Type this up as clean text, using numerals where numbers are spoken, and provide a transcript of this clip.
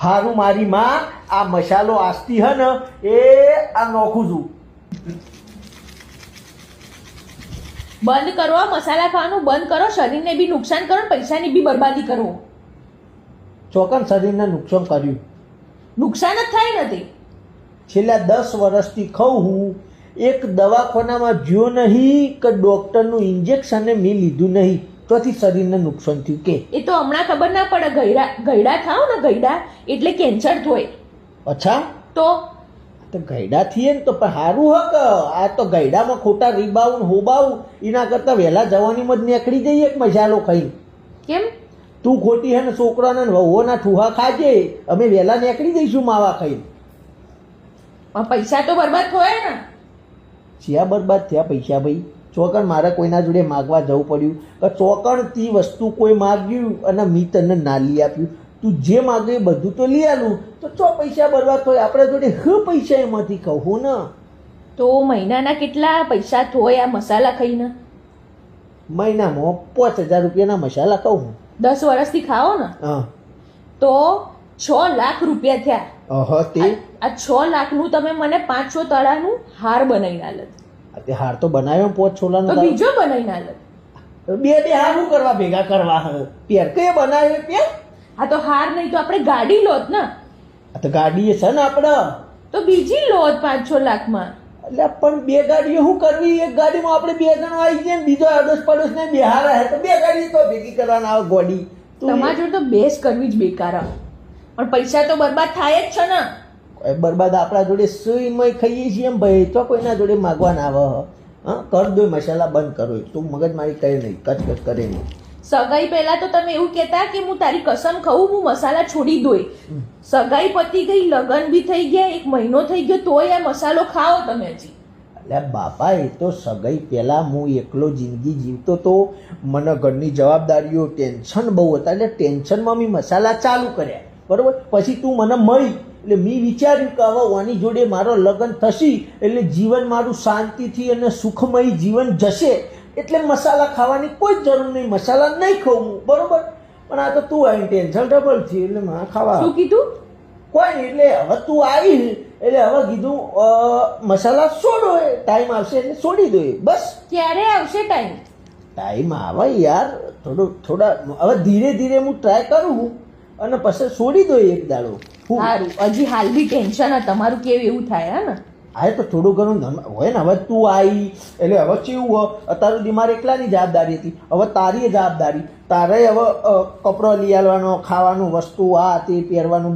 હારું મારી માં આ મસાલો આસ્તી હે ને એ આ નોખું છું. બંધ કરો મસાલા ખાવાનું, બંધ કરો. શરીરને બી નુકસાન કરો, પૈસાની બી બરબાદી કરો. ચોકન શરીરને નુકસાન કર્યું. નુકસાન જ થાય નથી. છેલ્લા 10 વર્ષથી ખાઉં હું. એક દવાખાનામાં જ્યો નહીં કે ડૉક્ટરનું ઇન્જેક્શન મેં લીધું નહીં, તોથી શરીરને નુકસાન થયું કે. એ તો હમણાં ખબર ના પડે. ગયડા ખાઓ ને, ગયડા એટલે કેન્સર થાય. અચ્છા, તો ગયડા થઈએ ને તો પણ સારું હક. આ તો ગયડામાં ખોટા રીબાવું ને હોબાવું એના કરતાં વહેલા જવાનીમાં જ નીકળી જઈએ એક મસાલો ખાઈ. કેમ? તું ખોટી હે ને છોકરાને વહુઓના ઠુહા ખાજે, અમે વહેલા નીકળી જઈશું માવા ખાઈ. પૈસા તો બરબાદ થયા ને. જ્યાં બરબાદ થયા પૈસા ભાઈ? ચોકણ મારે કોઈના જોડે માગવા જવું પડ્યું કે ચોકણથી વસ્તુ કોઈ માગ્યું અને મેં તને ના લઈ આપ્યું. તું જે માગે એ બધું તો લઈ આલું, તો ચો પૈસા બરબાદ થાય? આપણે જોડે પૈસા એમાંથી કહું ને. તો મહિનાના કેટલા પૈસા થોય આ મસાલા ખાઈને? મહિનામાં 5000 રૂપિયાના મસાલા ખાઉં. 10 વર્ષથી ખાઓ ને હા, તો 6 લાખ રૂપિયા થયા. તે આ 6 લાખનું તમે મને 500 તળાનું હાર બનાવી આલત. તે હાર તો બનાવ્યો 5 છોલાનો. તો બીજો બનાવી આલત. બે હાર શું કરવા ભેગા કરવા? પેર કે બનાવ્યો પેર? હા તો હાર નહીં તો આપણે ગાડી લોત ને. તો ગાડી છે ને આપણે, તો બીજી લોત 5-6 લાખમાં. એટલે પણ બે ગાડીઓ શું કરવી? એક ગાડીમાં આપણે 2 જણા આવી જાય ને બીજો અડોશ પડોશ ને બિહાર હે તો 2 ગાડી તો ભેગી કરવાના આવે ગોડી. તમારા જોડે તો બેસ કરવી જ બેકાર આવે. પણ પૈસા તો બરબાદ થાય જ છે ને. બરબાદ આપણા જોડે સુઈમય ખાઈએ છીએ એમ ભાઈ, તો કોઈના જોડે માગવા ના આવે. હા, કર દો મસાલા બંધ કરો. તું મગજ મારી કરે નહીં, કચ કરે નહીં. સગાઈ પહેલા તો તમે એવું કહેતા કે હું તારી કસમ ખાઉં, હું મસાલા છોડી દોય. સગાઈ પતી ગઈ, લગ્ન બી થઈ ગયા, 1 મહિનો થઈ ગયો, તોય આ મસાલો ખાઓ તમે હજી. એટલે બાપા, એ તો સગાઈ પહેલાં હું એકલો જિંદગી જીવતો તો, મને ઘરની જવાબદારીઓ ટેન્શન બહુ હતા, એટલે ટેન્શનમાં મેં મસાલા ચાલુ કર્યા. બરાબર, પછી તું મને મળી એટલે મેં વિચાર્યું કે હવે ઓની જોડે મારો લગ્ન થશે એટલે જીવન મારું શાંતિથી અને સુખમય જીવન જશે, એટલે મસાલા ખાવાની કોઈ જરૂર નહીં, મસાલા નહીં ખાઉં. બરોબર, પણ આ તો તું આવીને ટેન્શન ડબલ થયું એટલે મારે ખાવા. શું કીધું? કોઈ નહીં, એટલે હવે તું આવી એટલે હવે કીધું મસાલા છોડો, ટાઈમ આવશે એટલે છોડી દો. બસ. ક્યારે આવશે ટાઈમ? ટાઈમ આવે યાર, થોડા હવે ધીરે ધીરે હું ટ્રાય કરું અને પછી છોડી દો એક દાડો. સારું, હજી હાલ બી ટેન્શન હે તમારું, કેવું એવું થાય હે ને? આ તો થોડું ઘણું હોય ને. હવે તું આવી એટલે હવે કેવું હોય, અત્યાર સુધી મારે એકલાની જવાબદારી હતી, હવે તારી જવાબદારી. તારે હવે કપડો લઈ આવવાનો, ખાવાનું, વસ્તુ, આ તે પહેરવાનું